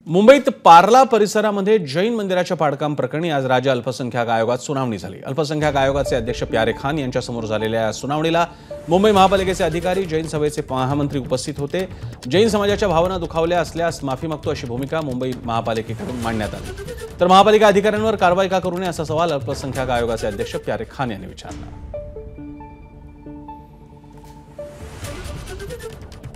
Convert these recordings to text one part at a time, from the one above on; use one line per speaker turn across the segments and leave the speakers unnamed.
मुंबईत पार्ला परिसरामध्ये जैन मंदिराच्या पाडकाम प्रकरणी आज राज्य अल्पसंख्याक आयोगात सुनावणी झाली। अल्पसंख्याक आयोगाचे अध्यक्ष प्यारे खान यांच्यासमोर झालेल्या सुनावणीला मुंबई महापालिकेचे अधिकारी, जैन सभेचे महामंत्री उपस्थित होते। जैन समाजाच्या भावना दुखावल्या असल्यास माफी मागतो अशी भूमिका मुंबई महापालिकेकडून मांडण्यात आली। तर महापालिका अधिकाऱ्यांवर कारवाई का करू नये असा सवाल अल्पसंख्याक आयोगाचे अध्यक्ष प्यारे खान यांनी विचारला।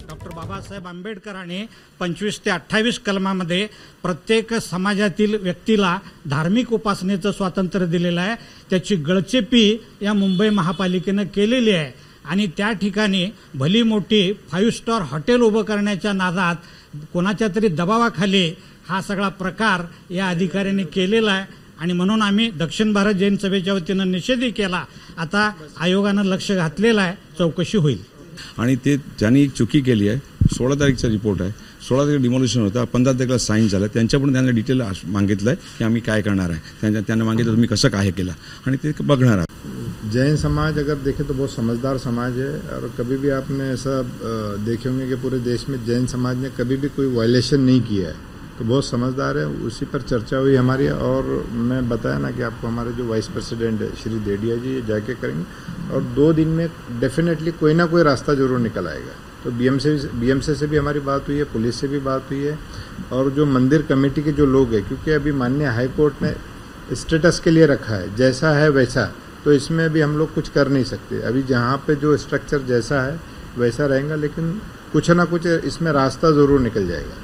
डॉक्टर बाबासाहेब आंबेडकरांनी 25 ते 28 कलमामध्ये प्रत्येक समाजातील व्यक्तीला धार्मिक उपासनेचं स्वातंत्र्य दिलेलं आहे। त्याची गळचेपी या मुंबई महापालिकेने केलेली आहे आणि त्या ठिकाणी भली मोठी 5 स्टार हॉटेल उभं करण्याच्या नादात कोणाच्या तरी दबावाखाली हा सगळा प्रकार या अधिकाऱ्यांनी केलेला आहे आणि म्हणून आम्ही दक्षिण भारत जैन सभेच्या वतीनं निषेधही केला। आता आयोगानं लक्ष घातलेलं आहे, चौकशी होईल।
आणि ते ज्यांनी एक चुकी केली आहे, 16 तारीखचा रिपोर्ट आहे, 16 तारीख डिमोलिशन होता, 15 तारखेला साईन झालं, त्यांच्याकडून त्यांना डिटेल मागितलं आहे की आम्ही काय करणार आहे, त्यांना मागितलं तुम्ही कसं काय केलं आणि ते बघणार आहे।
जैन समाज अगर देखें तो बहुत समझदार समाज है और कभी भी आपने ऐसा देखे होंगे कि पूरे देश में जैन समाज ने कभी भी कोई वायलेशन नहीं किया है, तो बहुत समझदार है। उसी पर चर्चा हुई हमारी और मैं बताया ना कि आपको हमारे जो वाइस प्रेसिडेंट है श्री देडिया जी ये जाके करेंगे और 2 दिन में डेफिनेटली कोई ना कोई रास्ता जरूर निकल आएगा। तो बीएमसी से भी हमारी बात हुई है, पुलिस से भी बात हुई है और जो मंदिर कमेटी के जो लोग हैं, क्योंकि अभी माननीय हाई कोर्ट ने स्टेटस के लिए रखा है जैसा है वैसा, तो इसमें अभी हम लोग कुछ कर नहीं सकते। अभी जहाँ पे जो स्ट्रक्चर जैसा है वैसा रहेगा, लेकिन कुछ ना कुछ इसमें रास्ता जरूर निकल जाएगा।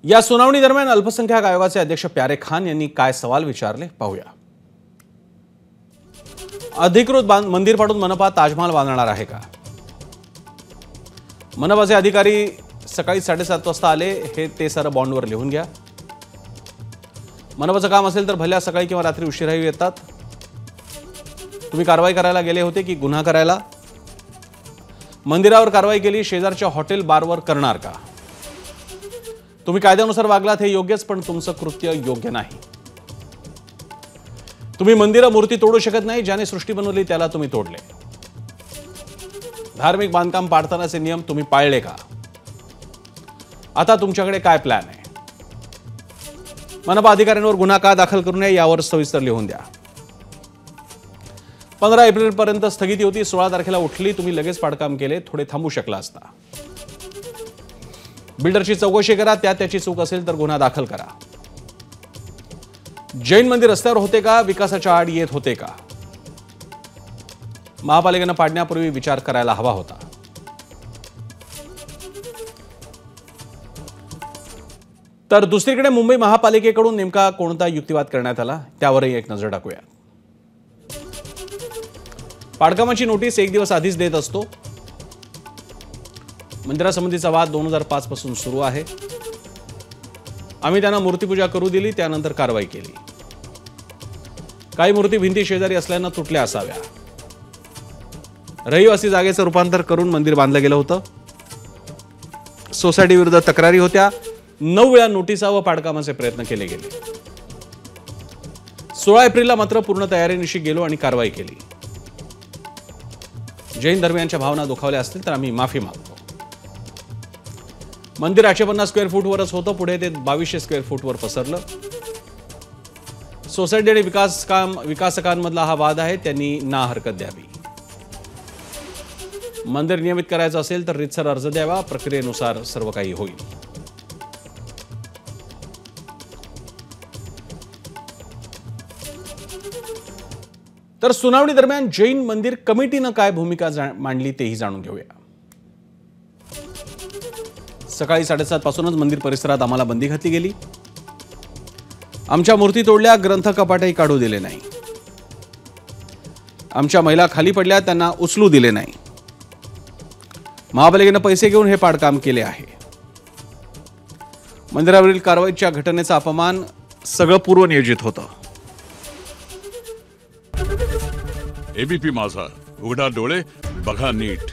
या सुनावणी दरम्यान अल्पसंख्याक आयोगाचे अध्यक्ष प्यारे खान यांनी काय सवाल विचारले पाहूया। अधिकृत मंदिर पाडून मनपा ताजमहाल बांधणार आहे का? मनपाचे अधिकारी सकाळी 7:30 वाजता आले, हे ते सारं बॉन्डवर लिहून घ्या। मनपाचं काम असेल तर भल्या सकाळी किंवा रात्री उशिराही येतात। तुम्ही कारवाई करायला गेले होते की गुन्हा करायला? मंदिरावर कारवाई केली, शेजारच्या हॉटेल बारवर करणार का? तुम्ही कायद्यानुसार वागलात हे योग्यच, पण तुमचं कृत्य योग्य नाही। तुम्ही मंदिर मूर्ती तोडू शकत नाही, ज्याने सृष्टी बनवली त्याला तुम्ही तोडले। धार्मिक बांधकाम पाडतानाचे नियम तुम्ही पाळले का? आता तुमच्याकडे काय प्लॅन आहे? मनपा अधिकाऱ्यांवर गुन्हा का दाखल करू नये यावर सविस्तर लिहून द्या। 15 एप्रिलपर्यंत स्थगिती होती, 16 तारखेला उठली, तुम्ही लगेच पाडकाम केले, थोडे थांबू शकला असता। बिल्डरची चौकशी करा, त्याची चूक असेल तर गुन्हा दाखल करा। जैन मंदिर रस्त्यावर होते का? विकासाच्या आड येत होते का? महापालिकेनं पाडण्यापूर्वी विचार करायला हवा होता। तर दुसरीकडे मुंबई महापालिकेकडून नेमका कोणता युक्तिवाद करण्यात आला त्यावरही एक नजर टाकूया। पाडकामाची नोटीस 1 दिवस आधीच देत असतो। मंदिरासंबंधीचा वाद 2005 पासून सुरू आहे। आम्ही त्यांना मूर्तीपूजा करू दिली, त्यानंतर कारवाई केली। काही मूर्ती भिंती शेजारी असल्यानं तुटल्या असाव्या। रहिवासी जागेचं रूपांतर करून मंदिर बांधलं गेलं होतं। सोसायटी विरुद्ध तक्रारी होत्या। 9 वेळा नोटिसा व पाडकामाचे प्रयत्न केले गेले। 16 एप्रिलला मात्र पूर्ण तयारीनिशी गेलो आणि कारवाई केली। जैन धर्मियांच्या भावना दुखावल्या असतील तर आम्ही माफी मागतो। मंदिर 850 स्क्वेअर फूटवरच होतं, पुढे ते 2200 स्क्वेअर फूटवर पसरलं। सोसायटी आणि विकासकांमधला हा वाद आहे, त्यांनी ना हरकत द्यावी। मंदिर नियमित करायचं असेल तर रीतसर अर्ज द्यावा, प्रक्रियेनुसार सर्व काही होईल। तर सुनावणी दरम्यान जैन मंदिर कमिटीनं काय भूमिका मांडली तेही जाणून घेऊया। सकाळी 7:30 पासूनच मंदिर परिसरात आम्हाला बंदी घातली गेली। आमच्या मूर्ती तोडल्या, ग्रंथ कपाटही काढू दिले नाही। आमच्या महिला खाली पडल्या, त्यांना उचलू दिले नाही। महापालिकेने पैसे घेऊन हे पाडकाम केले आहे। मंदिरावरील कारवाईच्या घटनेचा अपमान, सगळं पूर्वनियोजित होतं।
एबीपी माझा, उघडा डोळे बघा नीट।